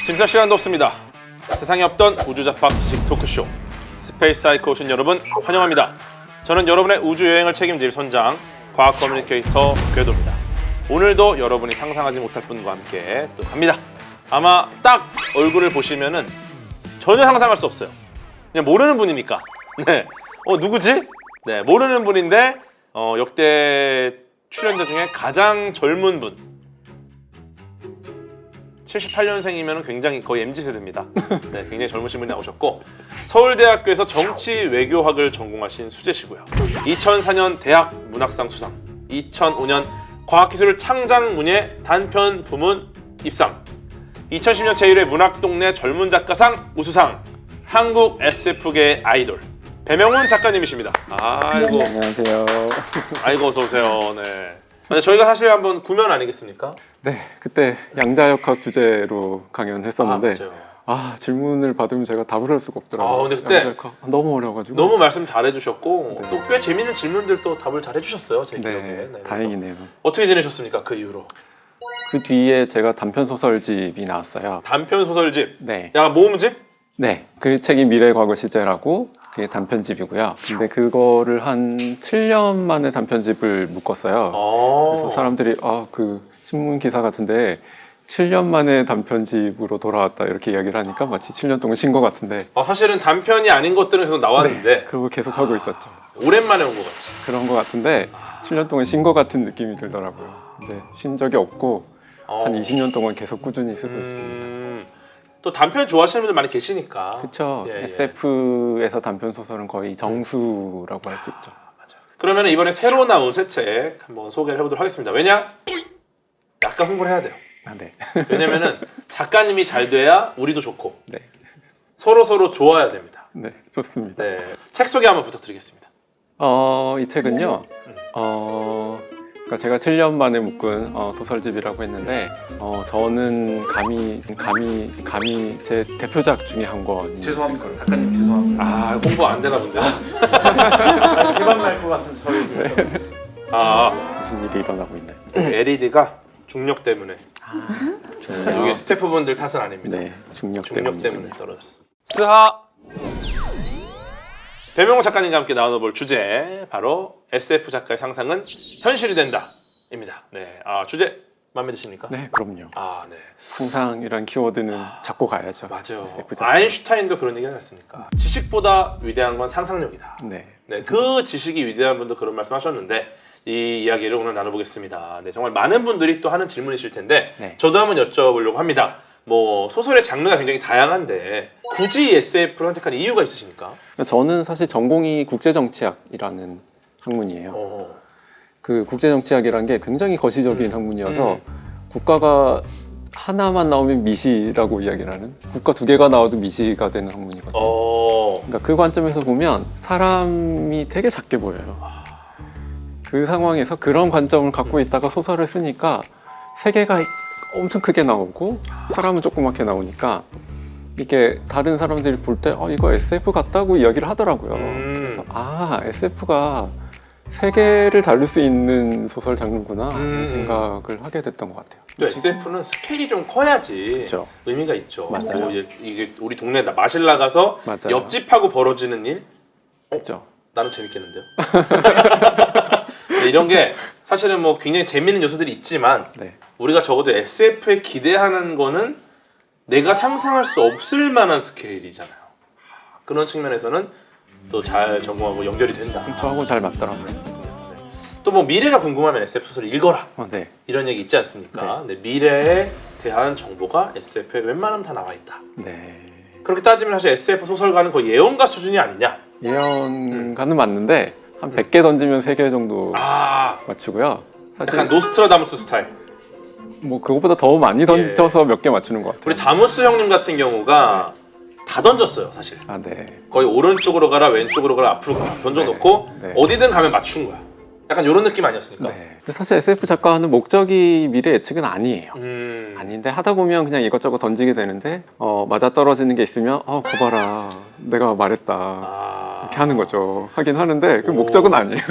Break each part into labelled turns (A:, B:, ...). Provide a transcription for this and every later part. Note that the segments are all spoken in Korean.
A: 심사 시간도 없습니다. 세상에 없던 우주잡박 지식 토크쇼 스페이스 사이코 오신 여러분 환영합니다. 저는 여러분의 우주 여행을 책임질 선장 과학 커뮤니케이터 궤도입니다. 오늘도 여러분이 상상하지 못할 분과 함께 또 갑니다. 아마 딱 얼굴을 보시면은 전혀 상상할 수 없어요. 그냥 모르는 분이니까. 네. 누구지? 네, 모르는 분인데 역대 출연자 중에 가장 젊은 분. 78년생이면 굉장히 거의 MZ세대입니다. 네, 굉장히 젊으신 분이 나오셨고 서울대학교에서 정치 외교학을 전공하신 수재시고요. 2004년 대학 문학상 수상, 2005년 과학기술 창작문예 단편 부문 입상, 2010년 제1회 문학동네 젊은 작가상 우수상, 한국 SF계의 아이돌 배명훈 작가님이십니다. 아이고.
B: 안녕하세요.
A: 아이고 어서 오세요. 네. 근데 저희가 사실 한번 구면 아니겠습니까?
B: 네, 그때 양자역학 주제로 강연했었는데 질문을 받으면 제가 답을 할 수가 없더라고요.
A: 근데 그때
B: 양자역학 너무 어려워가지고
A: 너무 말씀 잘해주셨고
B: 네.
A: 또 꽤 재밌는 질문들도 답을 잘해주셨어요. 제 기억에.
B: 네,
A: 네,
B: 다행이네요.
A: 어떻게 지내셨습니까? 그 이후로?
B: 그 뒤에 제가 단편 소설집이 나왔어요.
A: 단편 소설집?
B: 네,
A: 야 모음집?
B: 네, 그 책이 미래 과거 시제라고 그게 단편집이고요. 근데 그거를 한 7년 만에 단편집을 묶었어요. 그래서 사람들이 그 신문 기사 같은데 7년 만에 단편집으로 돌아왔다 이렇게 이야기를 하니까 마치 7년 동안 쉰 것 같은데
A: 사실은 단편이 아닌 것들은 계속 나왔는데
B: 네, 그거 계속 하고 있었죠.
A: 오랜만에 온 것 같지.
B: 그런 것 같은데 7년 동안 쉰 것 같은 느낌이 들더라고요. 근데 쉰 적이 없고 한 20년 동안 계속 꾸준히 쓰고 있습니다.
A: 또 단편 좋아하시는 분들 많이 계시니까.
B: 그렇죠.
A: 예, 예.
B: SF에서 단편 소설은 거의 정수라고 할 수 있죠.
A: 맞아. 그러면 이번에 새로 나온 새 책 한번 소개를 해보도록 하겠습니다. 왜냐? 약간 홍보를 해야 돼요.
B: 네.
A: 왜냐면은 작가님이 잘 돼야 우리도 좋고
B: 네.
A: 서로 좋아야 됩니다.
B: 네, 좋습니다.
A: 네. 책 소개 한번 부탁드리겠습니다.
B: 이 책은요. 그러니까 제가 7년 만에 묶은 소설집이라고 했는데 저는 감히 제 대표작 중에 한 권.
C: 죄송합니다. 작가님 죄송합니다.
A: 홍보 안 되나 본데요.
C: 대박 날 것 같습니다. 저희
B: 무슨 일이 일어나고 있나요?
A: LED가 중력 때문에.
B: 중력.
A: 이게 스태프분들 탓은 아닙니다.
B: 네, 중력
A: 때문에 떨어졌어. 스하. 배명호 작가님과 함께 나눠볼 주제 바로 SF 작가의 상상은 현실이 된다입니다. 네, 주제 마음에 드십니까?
B: 네, 그럼요.
A: 네.
B: 상상이란 키워드는 잡고 가야죠.
A: 맞아요.
B: SF 작가.
A: 아인슈타인도 그런 얘기 하지 않습니까? 지식보다 위대한 건 상상력이다.
B: 네.
A: 네, 그 지식이 위대한 분도 그런 말씀하셨는데 이 이야기를 오늘 나눠보겠습니다. 네, 정말 많은 분들이 또 하는 질문이실 텐데
B: 네.
A: 저도 한번 여쭤보려고 합니다. 소설의 장르가 굉장히 다양한데 굳이 SF를 선택한 이유가 있으십니까?
B: 저는 사실 전공이 국제정치학이라는 학문이에요. 그 국제정치학이라는 게 굉장히 거시적인 학문이어서 국가가 하나만 나오면 미시라고 이야기를 하는, 국가 두 개가 나와도 미시가 되는 학문이거든요. 그러니까 그 관점에서 보면 사람이 되게 작게 보여요. 그 상황에서 그런 관점을 갖고 있다가 소설을 쓰니까 세계가 엄청 크게 나오고 사람은 조그맣게 나오니까 이게 다른 사람들이 볼 때 이거 SF 같다고 이야기를 하더라고요. 그래서 SF가 세계를 다룰 수 있는 소설 장르구나 이런 생각을 하게 됐던 것 같아요.
A: 또 SF는 스케일이 좀 커야지
B: 그렇죠.
A: 의미가 있죠.
B: 맞아요.
A: 이게 우리 동네 마실 나가서
B: 맞아요.
A: 옆집하고 벌어지는 일?
B: 그렇죠.
A: 나는 재밌겠는데요? 네, 이런 게 사실은 굉장히 재밌는 요소들이 있지만
B: 네.
A: 우리가 적어도 SF에 기대하는 거는 내가 상상할 수 없을 만한 스케일이잖아요. 그런 측면에서는 또 잘 전공하고 연결이 된다.
B: 저하고 잘 맞더라고요.
A: 또 미래가 궁금하면 SF 소설을 읽어라.
B: 네.
A: 이런 얘기 있지 않습니까? 네, 미래에 대한 정보가 SF에 웬만하면 다 나와 있다.
B: 네.
A: 그렇게 따지면 사실 SF 소설가는 거의 예언가 수준이 아니냐?
B: 예언가는 맞는데 한 100개 던지면 3개 정도 맞추고요. 사실
A: 약간 노스트라다무스 스타일.
B: 그거보다 더 많이 던져서 몇 개 맞추는 것 같아요.
A: 우리 다무스 형님 같은 경우가 다 던졌어요, 사실.
B: 네.
A: 거의 오른쪽으로 가라, 왼쪽으로 가라, 앞으로 가라 던져놓고
B: 네.
A: 어디든 가면 맞춘 거야. 약간 이런 느낌 아니었습니까?
B: 네. 근데 사실 SF 작가는 목적이 미래 예측은 아니에요. 아닌데 하다 보면 그냥 이것저것 던지게 되는데 맞아 떨어지는 게 있으면 그거 봐라 내가 말했다 이렇게 하는 거죠. 하긴 하는데 그 목적은 아니에요.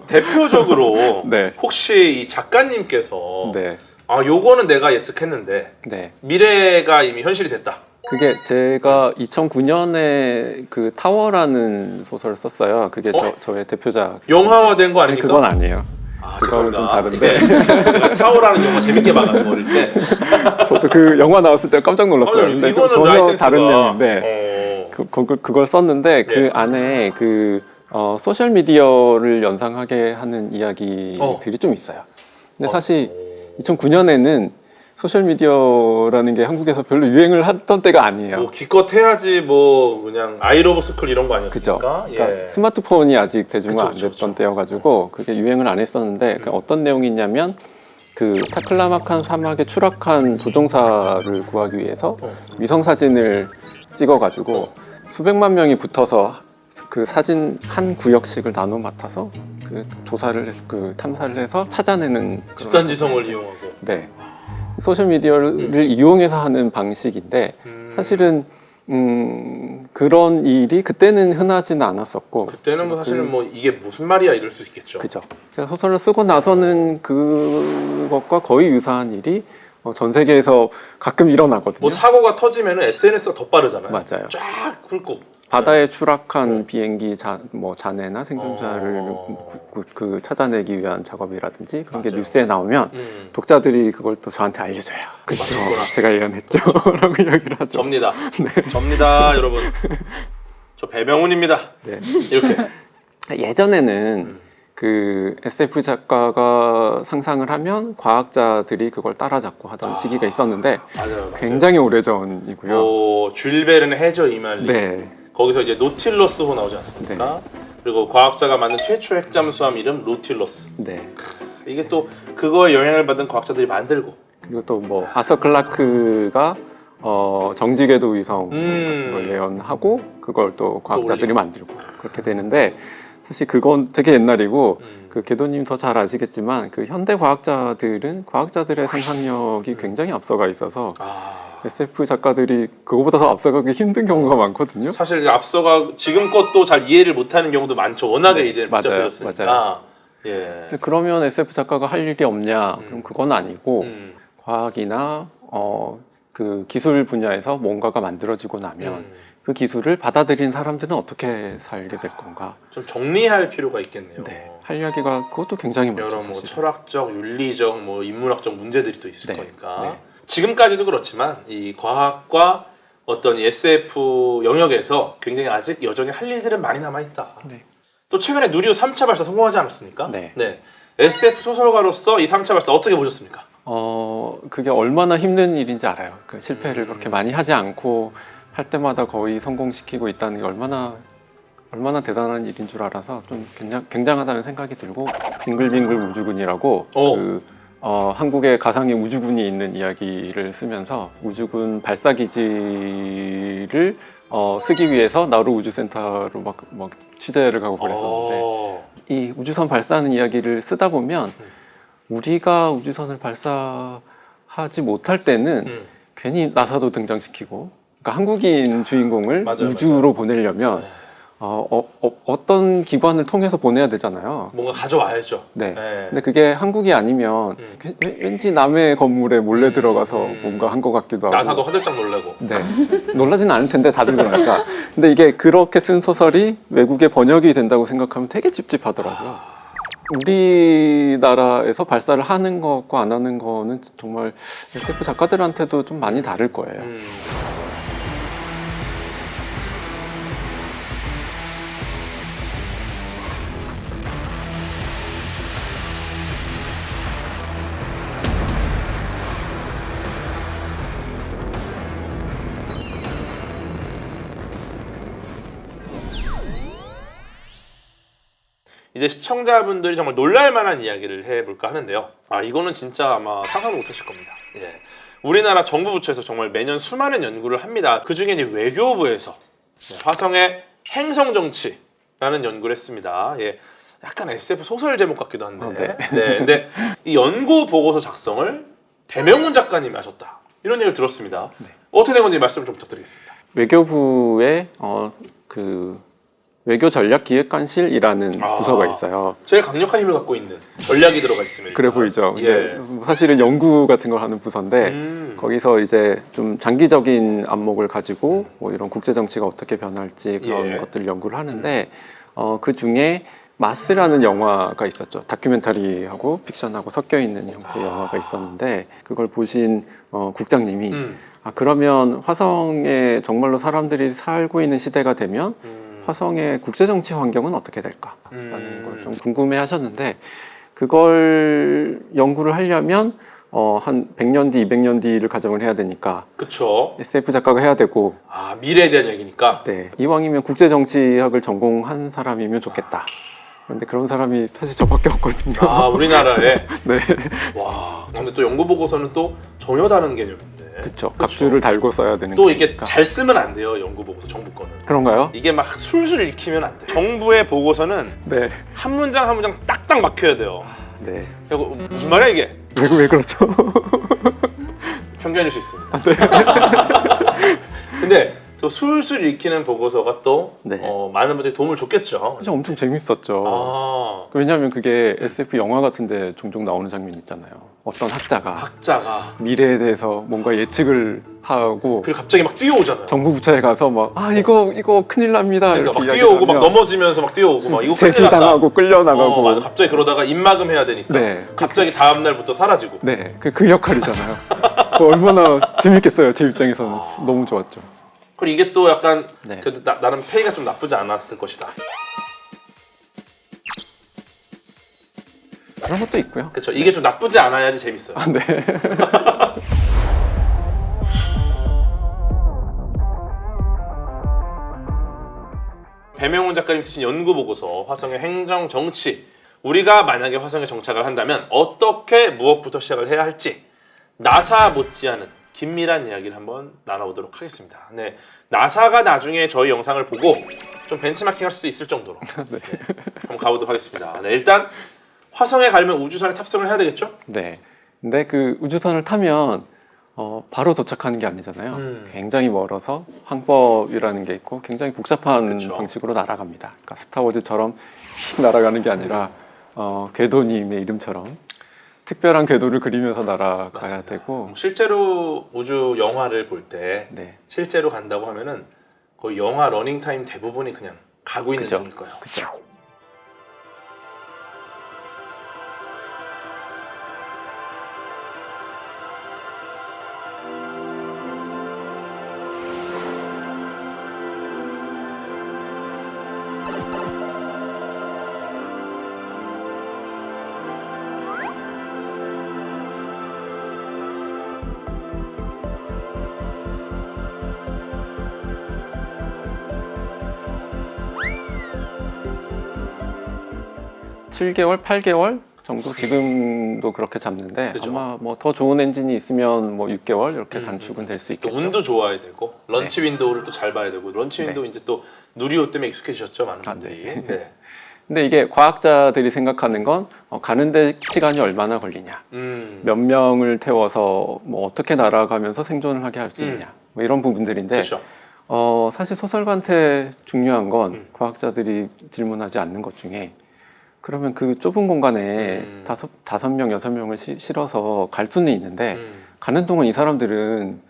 A: 대표적으로
B: 네.
A: 혹시 이 작가님께서
B: 네.
A: 아, 요거는 내가 예측했는데
B: 네.
A: 미래가 이미 현실이 됐다.
B: 그게 제가 2009년에 그 타워라는 소설을 썼어요. 그게 저의 대표작.
A: 영화화된 거
B: 아니,
A: 아닙니까?
B: 그건 아니에요.
A: 아,
B: 그거는 좀
A: 죄송합니다.
B: 다른데.
A: 제가 타워라는 영화 재밌게 봐가지고 어릴 때.
B: 저도 그 영화 나왔을 때 깜짝 놀랐어요. 근데 좀
A: 이거는
B: 전혀
A: 라이센스가
B: 다른 내용인데 그걸 썼는데 그
A: 네.
B: 안에 그 소셜 미디어를 연상하게 하는 이야기들이 좀 있어요. 근데 사실 2009년에는 소셜 미디어라는 게 한국에서 별로 유행을 하던 때가 아니에요.
A: 뭐 기껏 해야지 뭐 그냥 아이러브 스쿨 이런 거
B: 그죠?
A: 아니었습니까?
B: 그러니까
A: 예.
B: 스마트폰이 아직 대중화 안
A: 그쵸,
B: 됐던 때여가지고 그게 유행을 안 했었는데 그 어떤 내용이 있냐면 그 타클라마칸 사막에 추락한 조종사를 구하기 위해서 위성 사진을 찍어가지고 수백만 명이 붙어서 그 사진 한 구역씩을 나눠 맡아서 그 조사를 해서 그 탐사를 해서 찾아내는 그런-
A: 집단지성을 이용하고.
B: 네. 소셜 미디어를 이용해서 하는 방식인데 사실은 그런 일이 그때는 흔하지는 않았었고
A: 그때는 뭐 사실은 뭐 이게 무슨 말이야 이럴 수 있겠죠.
B: 그죠. 제가 소설을 쓰고 나서는 그것과 거의 유사한 일이 전 세계에서 가끔 일어나거든요.
A: 뭐 사고가 터지면은 SNS가 더 빠르잖아요.
B: 맞아요.
A: 쫙 훑고.
B: 바다에 추락한 비행기 잔해나 생존자를 그 찾아내기 위한 작업이라든지 그런 게
A: 맞아요.
B: 뉴스에 나오면 독자들이 그걸 또 저한테 알려줘요. 그렇죠.
A: 맞췄구나.
B: 제가 예언했죠. 라고 이야기를 하죠.
A: 접니다. 접니다, 여러분. 저 배명훈입니다.
B: 네.
A: 이렇게.
B: 예전에는 그 SF 작가가 상상을 하면 과학자들이 그걸 따라잡고 하던 시기가 있었는데
A: 맞아요.
B: 굉장히 오래전이고요.
A: 뭐 줄베르는 해저 이말리.
B: 네.
A: 거기서 이제 노틸러스호 나오지 않습니까? 그리고 과학자가 만든 최초 핵잠수함 이름 노틸러스.
B: 네.
A: 이게 또 그거에 영향을 받은 과학자들이 만들고.
B: 그리고 또 뭐 아서 클라크가 정지궤도 위성 같은 걸 예언하고 그걸 또 과학자들이 만들고 그렇게 되는데 사실 그건 되게 옛날이고 그 궤도님 더 잘 아시겠지만 그 현대 과학자들은 과학자들의 상상력이 굉장히 앞서가 있어서 SF 작가들이 그거보다 더 앞서가기 힘든 경우가 많거든요.
A: 사실 앞서가 지금 것도 잘 이해를 못하는 경우도 많죠. 워낙에
B: 네,
A: 이제
B: 맞아요,
A: 복잡해졌으니까.
B: 맞아요.
A: 예.
B: 근데 그러면 SF 작가가 할 일이 없냐? 그럼 그건 아니고 과학이나 그 기술 분야에서 뭔가가 만들어지고 나면 그 기술을 받아들인 사람들은 어떻게 살게 될 건가?
A: 좀 정리할 필요가 있겠네요.
B: 네, 할 이야기가 그것도 굉장히 많죠.
A: 여러 뭐
B: 사실.
A: 철학적, 윤리적, 뭐 인문학적 문제들이 또 있을
B: 네,
A: 거니까.
B: 네.
A: 지금까지도 그렇지만 이 과학과 어떤 이 SF 영역에서 굉장히 아직 여전히 할 일들은 많이 남아 있다.
B: 네.
A: 또 최근에 누리호 3차 발사 성공하지 않았습니까?
B: 네.
A: SF 소설가로서 이 3차 발사 어떻게 보셨습니까?
B: 그게 얼마나 힘든 일인지 알아요. 그 실패를 그렇게 많이 하지 않고 할 때마다 거의 성공시키고 있다는 게 얼마나 대단한 일인 줄 알아서 좀 굉장하다는 생각이 들고 빙글빙글 우주군이라고 한국에 가상의 우주군이 있는 이야기를 쓰면서 우주군 발사 기지를 쓰기 위해서 나루 우주센터로 막 취재를 가고 그랬었는데 이 우주선 발사하는 이야기를 쓰다 보면 우리가 우주선을 발사하지 못할 때는 괜히 나사도 등장시키고 그러니까 한국인 주인공을 우주로 보내려면 어떤 기관을 통해서 보내야 되잖아요.
A: 뭔가 가져와야죠.
B: 네. 근데 그게 한국이 아니면 왠지 남의 건물에 몰래 들어가서 뭔가 한 것 같기도 하고.
A: 나사도 화들짝 놀라고.
B: 네. 놀라지는 않을 텐데 다들 그러니까. 근데 이게 그렇게 쓴 소설이 외국에 번역이 된다고 생각하면 되게 찝찝하더라고요. 우리나라에서 발사를 하는 것과 안 하는 거는 정말 SF 작가들한테도 좀 많이 다를 거예요.
A: 이제 시청자분들이 정말 놀랄만한 이야기를 해볼까 하는데요. 이거는 진짜 아마 상상도 못하실 겁니다. 예. 우리나라 정부 부처에서 정말 매년 수많은 연구를 합니다. 그 중에 외교부에서 화성의 행성 정치라는 연구를 했습니다. 예. 약간 SF 소설 제목 같기도 한데. 네. 근데 이 연구 보고서 작성을 배명훈 작가님이 하셨다. 이런 얘기를 들었습니다. 어떻게 된 건지 말씀을 좀 부탁드리겠습니다.
B: 외교부의 외교전략기획관실이라는
A: 아.
B: 부서가 있어요.
A: 제일 강력한 힘을 갖고 있는 전략이 들어가 있으면
B: 그래
A: 일단.
B: 보이죠.
A: 예.
B: 근데 사실은 연구 같은 걸 하는 부서인데 거기서 이제 좀 장기적인 안목을 가지고 뭐 이런 국제 정치가 어떻게 변할지 그런
A: 예.
B: 것들을 연구를 하는데 그 중에 마스라는 영화가 있었죠. 다큐멘터리하고 픽션하고 섞여 있는 형태의 영화가 있었는데 그걸 보신 국장님이 그러면 화성에 정말로 사람들이 살고 있는 시대가 되면 화성의 국제정치 환경은 어떻게 될까라는 걸 좀 궁금해 하셨는데 그걸 연구를 하려면 한 100년 뒤, 200년 뒤를 가정을 해야 되니까
A: 그쵸.
B: SF 작가가 해야 되고
A: 미래에 대한 얘기니까.
B: 네, 이왕이면 국제정치학을 전공한 사람이면 좋겠다. 그런데 그런 사람이 사실 저밖에 없거든요.
A: 우리나라에.
B: 네,
A: 와, 근데 또 연구 보고서는 또 전혀 다른 개념인데.
B: 그렇죠. 각주를 달고 써야 되는
A: 또 이게
B: 거니까.
A: 잘 쓰면 안 돼요, 연구 보고서 정부 거는.
B: 그런가요?
A: 이게 막 술술 읽히면 안 돼. 정부의 보고서는
B: 네,
A: 한 문장 한 문장 딱딱 막혀야 돼요.
B: 네.
A: 그리고 무슨 말이야 이게?
B: 왜 그렇죠?
A: 편견일 수 있습니다. 근데 또 술술 읽히는 보고서가 또
B: 네.
A: 많은 분들이 도움을 줬겠죠.
B: 사실 엄청 재밌었죠.
A: 아,
B: 왜냐하면 그게 SF 영화 같은데 종종 나오는 장면이 있잖아요. 어떤 학자가
A: 학자가
B: 미래에 대해서 뭔가 예측을 하고
A: 그리고 갑자기 막 뛰어오잖아요.
B: 정부 부처에 가서 막 이거 큰일 납니다.
A: 그러니까 막
B: 이렇게
A: 뛰어오고 막
B: 이야기를 하면
A: 넘어지면서 막 뛰어오고 막 이거 큰일 났다.
B: 제지당하고 끌려나가고
A: 맞아. 갑자기 그러다가 입막음 해야 되니까
B: 네.
A: 갑자기 다음 날부터 사라지고.
B: 네, 그 역할이잖아요. 그거 얼마나 재밌겠어요. 제 입장에서는 너무 좋았죠.
A: 그리고 이게 또 약간
B: 네.
A: 그래도 나름 페이가 좀 나쁘지 않았을 것이다.
B: 그런 것도 있고요.
A: 그렇죠. 이게 좀 나쁘지 않아야지 재밌어요.
B: 네.
A: 배명훈 작가님 쓰신 연구 보고서 화성의 행정 정치. 우리가 만약에 화성에 정착을 한다면 어떻게 무엇부터 시작을 해야 할지 나사 못지않은 긴밀한 이야기를 한번 나눠보도록 하겠습니다. 네, 나사가 나중에 저희 영상을 보고 좀 벤치마킹할 수도 있을 정도로
B: 네.
A: 한번 가보도록 하겠습니다. 네, 일단 화성에 가려면 우주선에 탑승을 해야 되겠죠?
B: 네. 근데 그 우주선을 타면 바로 도착하는 게 아니잖아요. 굉장히 멀어서 항법이라는 게 있고 굉장히 복잡한
A: 그쵸.
B: 방식으로 날아갑니다. 그러니까 스타워즈처럼 휙 날아가는 게 아니라 궤도님의 이름처럼 특별한 궤도를 그리면서 날아가야
A: 맞습니다.
B: 되고
A: 실제로 우주 영화를 볼 때
B: 네.
A: 실제로 간다고 하면은 거의 영화 러닝타임 대부분이 그냥 가고 있는
B: 그쵸.
A: 중일 거예요.
B: 그쵸. (7개월) (8개월) 정도 지금도 그렇게 잡는데
A: 그죠.
B: 아마 뭐 더 좋은 엔진이 있으면 뭐 (6개월) 이렇게 단축은 될 수
A: 또
B: 있겠죠.
A: 운도 좋아야 되고 런치 윈도우를 또 잘 봐야 되고 런치
B: 네.
A: 윈도우 이제 또 누리호 때문에 익숙해지셨죠 많은
B: 아,
A: 분들이.
B: 네.
A: 네.
B: 근데 이게 과학자들이 생각하는 건 가는데 시간이 얼마나 걸리냐, 몇 명을 태워서 뭐 어떻게 날아가면서 생존을 하게 할 수 있냐, 뭐 이런 부분들인데
A: 그렇죠.
B: 사실 소설가한테 중요한 건 과학자들이 질문하지 않는 것 중에 그러면 그 좁은 공간에 다섯 명, 6명을 실어서 갈 수는 있는데 가는 동안 이 사람들은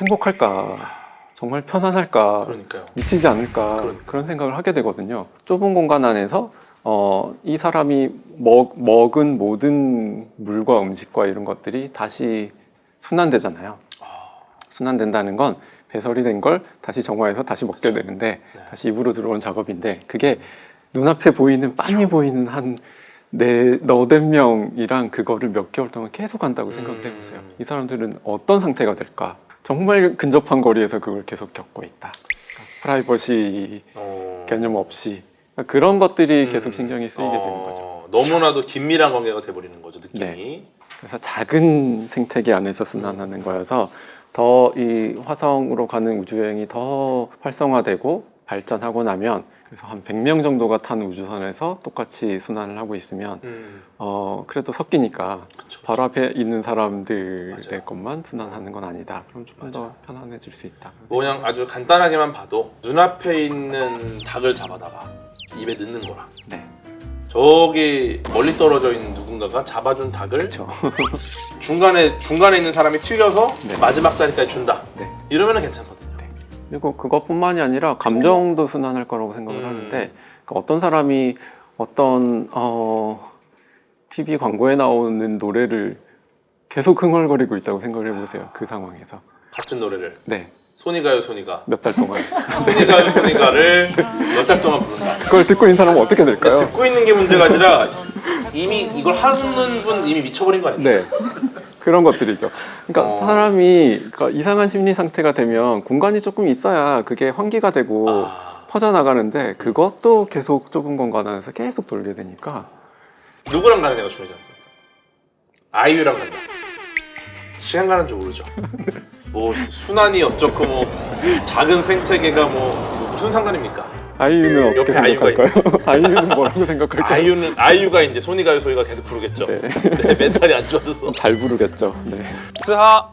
B: 행복할까? 정말 편안할까?
A: 그러니까요.
B: 미치지 않을까?
A: 그러니까.
B: 그런 생각을 하게 되거든요. 좁은 공간 안에서 이 사람이 먹은 모든 물과 음식과 이런 것들이 다시 순환되잖아요. 순환된다는 건 배설이 된 걸 다시 정화해서 다시 먹게 되는데
A: 네.
B: 다시 입으로 들어온 작업인데 그게 눈앞에 보이는 빤히 보이는 한 너댓 명이랑 그거를 몇 개월 동안 계속 한다고 생각을 해보세요. 이 사람들은 어떤 상태가 될까? 정말 근접한 거리에서 그걸 계속 겪고 있다. 프라이버시 개념 없이 그런 것들이 계속 신경이 쓰이게 되는 거죠.
A: 너무나도 긴밀한 관계가 돼버리는 거죠 느낌이.
B: 네. 그래서 작은 생태계 안에서 순환하는 거여서 더 이 화성으로 가는 우주여행이 더 활성화되고 발전하고 나면 그래서 한 100명 정도가 탄 우주선에서 똑같이 순환을 하고 있으면 그래도 섞이니까
A: 그쵸.
B: 바로 앞에 있는 사람들의
A: 맞아요.
B: 것만 순환하는 건 아니다. 그럼 조금 더 편안해질 수 있다.
A: 뭐 그냥 아주 간단하게만 봐도 눈앞에 있는 닭을 잡아다가 입에 넣는 거랑
B: 네,
A: 저기 멀리 떨어져 있는 누군가가 잡아준 닭을
B: 그렇죠.
A: 중간에 있는 사람이 튀겨서
B: 네.
A: 마지막 자리까지 준다.
B: 네.
A: 이러면은 괜찮거든요.
B: 그리고 그것뿐만이 아니라 감정도 순환할 거라고 생각을 하는데 그러니까 어떤 사람이 어떤 TV 광고에 나오는 노래를 계속 흥얼거리고 있다고 생각을 해보세요. 그 상황에서.
A: 같은 노래를
B: 네,
A: 소니가요 소니가
B: 몇 달 동안.
A: 소니가요 소니가를 몇 달 동안 부른다.
B: 그걸 듣고 있는 사람은 어떻게 될까요?
A: 듣고 있는 게 문제가 아니라 이미 이걸 하는 분 이미 미쳐버린 거 아니에요?
B: 네, 그런 것들이죠. 그러니까 사람이 그러니까 이상한 심리 상태가 되면 공간이 조금 있어야 그게 환기가 되고 퍼져나가는데 그것도 계속 좁은 공간 안에서 계속 돌게 되니까
A: 누구랑 가는 애가 중요하지 않습니까? 아이유랑 간다. 시간 가는 줄 모르죠. 뭐 순환이 어쩌고 뭐 작은 생태계가 뭐 무슨 상관입니까?
B: 아이유는 어떻게
A: 옆에 아이유가
B: 생각할까요? 아이유는 뭐라고 생각할까요?
A: 아이유가 이제 소니가요 소니가 계속 부르겠죠.
B: 네.
A: 네, 멘탈이 안 좋아져서.
B: 잘 부르겠죠. 네.
A: 스하.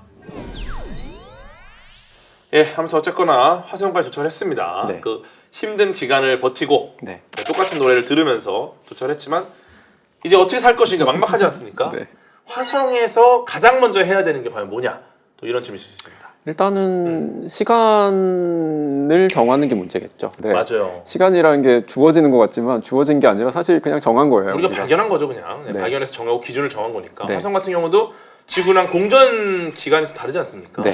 A: 예, 아무튼 어쨌거나 화성까지 도착을 했습니다.
B: 네.
A: 그 힘든 기간을 버티고
B: 네.
A: 똑같은 노래를 들으면서 도착을 했지만 이제 어떻게 살 것인가 막막하지 않습니까?
B: 네.
A: 화성에서 가장 먼저 해야 되는 게 과연 뭐냐? 또 이런 질문이 있을 수 있습니다.
B: 일단은 시간을 정하는 게 문제겠죠. 네.
A: 맞아요.
B: 시간이라는 게 주어지는 것 같지만 주어진 게 아니라 사실 그냥 정한 거예요.
A: 우리가 발견한 거죠, 그냥. 네,
B: 네.
A: 발견해서 정하고 기준을 정한 거니까.
B: 네.
A: 화성 같은 경우도 지구랑 공전 기간이 또 다르지 않습니까?
B: 네.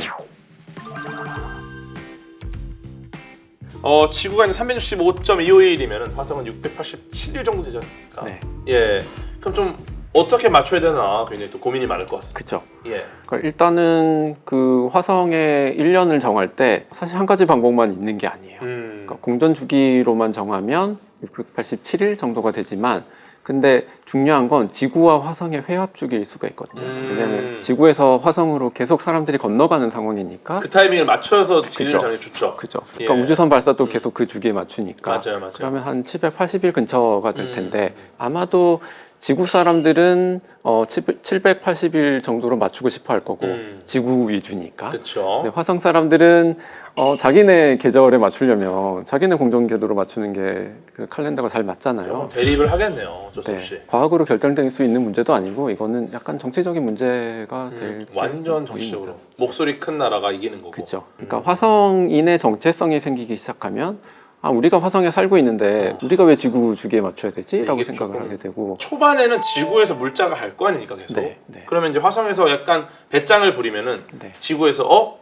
A: 지구가 이제 365.251이면 화성은 687일 정도 되지 않습니까?
B: 네.
A: 예. 그럼 좀 어떻게 맞춰야 되나 굉장히 또 고민이 많을 것 같습니다.
B: 그렇죠.
A: 예.
B: 그러니까 일단은 그 화성의 1년을 정할 때 사실 한 가지 방법만 있는 게 아니에요. 그러니까 공전 주기로만 정하면 687일 정도가 되지만 근데 중요한 건 지구와 화성의 회합 주기일 수가 있거든요. 왜냐하면 지구에서 화성으로 계속 사람들이 건너가는 상황이니까.
A: 그 타이밍을 맞춰서 기준을
B: 그쵸.
A: 정해 좋죠.
B: 그죠. 그러니까
A: 예.
B: 우주선 발사도 계속 그 주기에 맞추니까.
A: 맞아요.
B: 그러면 한 780일 근처가 될 텐데 아마도 지구 사람들은 780일 정도로 맞추고 싶어 할 거고 지구 위주니까.
A: 그렇죠.
B: 근데 화성 사람들은 자기네 계절에 맞추려면 자기네 공전 궤도로 맞추는 게 그 칼렌더가 잘 맞잖아요.
A: 대립을 하겠네요. 어쩔 수
B: 네,
A: 없이.
B: 과학으로 결정될 수 있는 문제도 아니고 이거는 약간 정치적인 문제가 될
A: 완전 정치적으로 목소리 큰 나라가 이기는 거고.
B: 그렇죠. 그러니까 화성인의 정체성이 생기기 시작하면 우리가 화성에 살고 있는데 우리가 왜 지구 주기에 맞춰야 되지? 라고
A: 이게
B: 생각을
A: 조금
B: 하게 되고
A: 초반에는 지구에서 물자가 갈 거 아닙니까 계속.
B: 네, 네.
A: 그러면 이제 화성에서 약간 배짱을 부리면은
B: 네.
A: 지구에서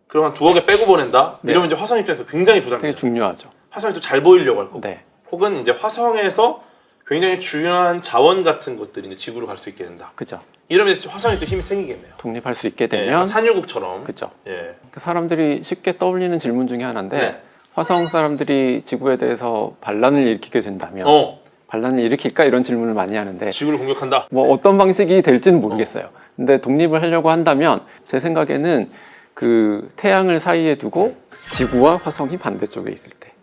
A: 그럼 한 두어 개 빼고 보낸다.
B: 네.
A: 이러면 이제 화성 입장에서 굉장히
B: 되게
A: 부담돼요.
B: 중요하죠.
A: 화성이 또 잘 보이려고 할 거고.
B: 네.
A: 혹은 이제 화성에서 굉장히 중요한 자원 같은 것들이 이제 지구로 갈 수 있게 된다.
B: 그죠.
A: 이러면 이제 화성이 또 힘이 생기겠네요.
B: 독립할 수 있게
A: 예,
B: 되면
A: 산유국처럼.
B: 그죠.
A: 예.
B: 그 사람들이 쉽게 떠올리는 질문 중에 하나인데
A: 네.
B: 화성 사람들이 지구에 대해서 반란을 일으키게 된다면 반란을 일으킬까 이런 질문을 많이 하는데
A: 지구를 공격한다.
B: 뭐 어떤 방식이 될지는 모르겠어요. 근데 독립을 하려고 한다면 제 생각에는 그 태양을 사이에 두고 지구와 화성이 반대쪽에 있을 때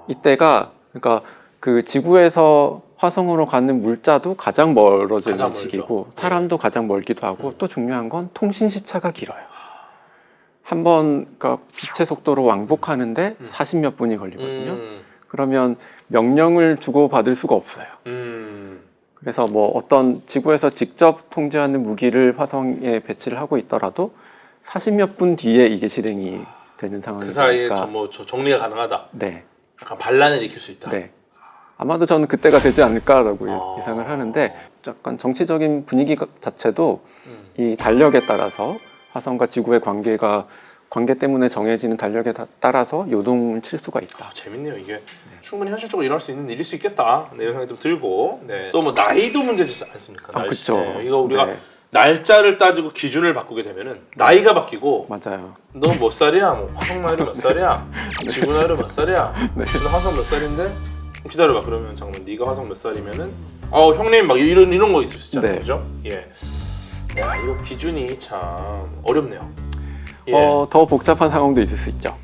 B: 이때가 그러니까 그 지구에서 화성으로 가는 물자도 가장 멀어져 있는
A: 가장
B: 시기고
A: 멀죠.
B: 사람도 가장 멀기도 하고 또 중요한 건 통신 시차가 길어요. 한번 그러니까 빛의 속도로 왕복하는데 40몇 분이 걸리거든요. 그러면 명령을 주고 받을 수가 없어요. 그래서 뭐 어떤 지구에서 직접 통제하는 무기를 화성에 배치를 하고 있더라도 40몇 분 뒤에 이게 실행이 되는 상황이
A: 그 사이에
B: 되니까
A: 뭐 정리가 가능하다.
B: 네.
A: 약간 반란을 일으킬 수 있다.
B: 네. 아마도 저는 그때가 되지 않을까라고 예상을 하는데 약간 정치적인 분위기 자체도 이 달력에 따라서 화성과 지구의 관계 때문에 정해지는 달력에 따라서 요동을 칠 수가 있다.
A: 재밌네요. 이게 충분히 현실적으로 일어날 수 있는 일일 수 있겠다. 네, 이런 생각이 좀 들고. 네. 또 뭐 나이도 문제지 않습니까?
B: 그렇죠.
A: 네, 이거 우리가
B: 네.
A: 날짜를 따지고 기준을 바꾸게 되면은 나이가 바뀌고
B: 맞아요.
A: 너 몇 살이야? 뭐 화성 나이로 몇 살이야? 지구 나이로 몇 살이야?
B: 네.
A: 너 화성 몇 살인데? 기다려봐. 그러면 잠깐만 네가 화성 몇 살이면은 형님 막 이런 거 있을 수 있잖아요.
B: 네.
A: 그죠? 예. 야 이거 기준이 참 어렵네요. 예.
B: 더 복잡한 상황도 있을 수 있죠.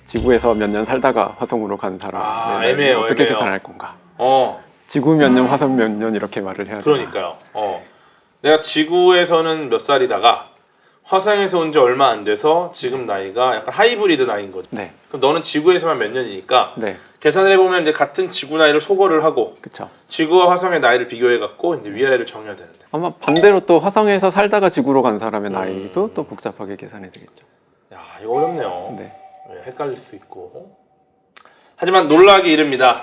B: 지구에서 몇 년 살다가 화성으로 간 사람
A: 애매해요,
B: 어떻게
A: 애매해요.
B: 계산할 건가?
A: 어,
B: 지구 몇 년, 화성 몇 년 이렇게 말을 해야 되나?
A: 그러니까요. 내가 지구에서는 몇 살이다가 화성에서 온 지 얼마 안 돼서 지금 나이가 약간 하이브리드 나이인 거죠.
B: 네,
A: 그럼 너는 지구에서만 몇 년이니까
B: 네,
A: 계산을 해보면 이제 같은 지구 나이를 소거를 하고
B: 그렇죠.
A: 지구와 화성의 나이를 비교해 갖고 이제 위아래를 정해야 되는데.
B: 아마 반대로 또 화성에서 살다가 지구로 간 사람의 나이도 또 복잡하게 계산이 되겠죠.
A: 야, 이거 어렵네요.
B: 네,
A: 헷갈릴 수 있고. 하지만 놀라기 이릅니다.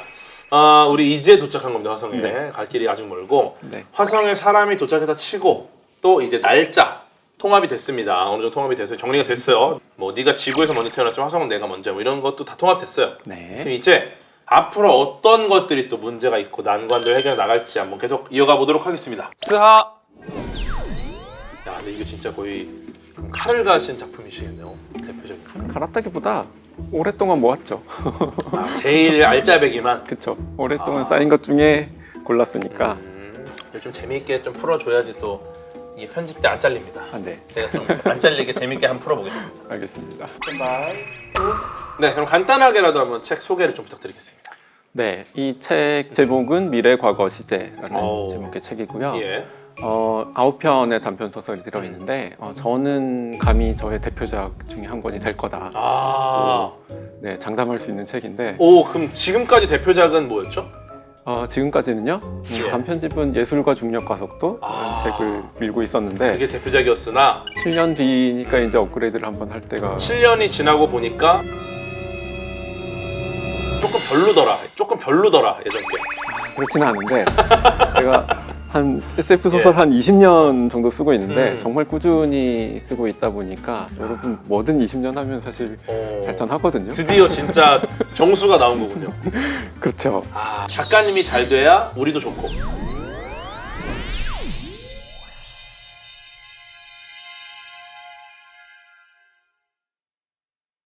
A: 우리 이제 도착한 겁니다. 화성에.
B: 네.
A: 갈 길이 아직 멀고
B: 네,
A: 화성에 사람이 도착해서 치고 또 이제 날짜 통합이 됐습니다. 어느 정도 통합이 돼서 정리가 됐어요. 뭐 네가 지구에서 먼저 태어났지만 화성은 내가 먼저 뭐 이런 것도 다 통합됐어요. 그럼
B: 네,
A: 이제 앞으로 어떤 것들이 또 문제가 있고 난관들 해결해 나갈지 한번 계속 이어가 보도록 하겠습니다. 스하. 야, 근데 이게 진짜 거의 칼을 가신 작품이시겠네요. 대표적인.
B: 갈았다기보다 오랫동안 모았죠.
A: 제일 알짜배기만.
B: 그렇죠. 오랫동안 쌓인 것 중에 골랐으니까.
A: 이거 좀 재미있게 좀 풀어줘야지 또 이게 편집 때 안 잘립니다.
B: 네,
A: 제가 좀 안 잘리게 재미있게 한번 풀어보겠습니다.
B: 알겠습니다.
A: 네, 그럼 간단하게라도 한번 책 소개를 좀 부탁드리겠습니다.
B: 네, 이 책 제목은 미래, 과거, 시제라는
A: 오.
B: 제목의 책이고요.
A: 예.
B: 9편의 단편 소설이 들어있는데 저는 감히 저의 대표작 중에 한 권이 될 거다. 네, 장담할 수 있는 책인데
A: 그럼 지금까지 대표작은 뭐였죠?
B: 지금까지는요.
A: 예.
B: 단편집은 예술과 중력 가속도라는 책을 밀고 있었는데
A: 그게 대표작이었으나
B: 7년 뒤니까 이제 업그레이드를 한번 할 때가
A: 7년이 지나고 보니까 조금 별로더라 예전 게.
B: 그렇지는 않은데 제가 한 SF 소설 한 20년 정도 쓰고 있는데 정말 꾸준히 쓰고 있다 보니까 여러분 뭐든 20년 하면 사실 발전하거든요.
A: 드디어 진짜 정수가 나온 거군요.
B: 그렇죠.
A: 작가님이 잘 돼야 우리도 좋고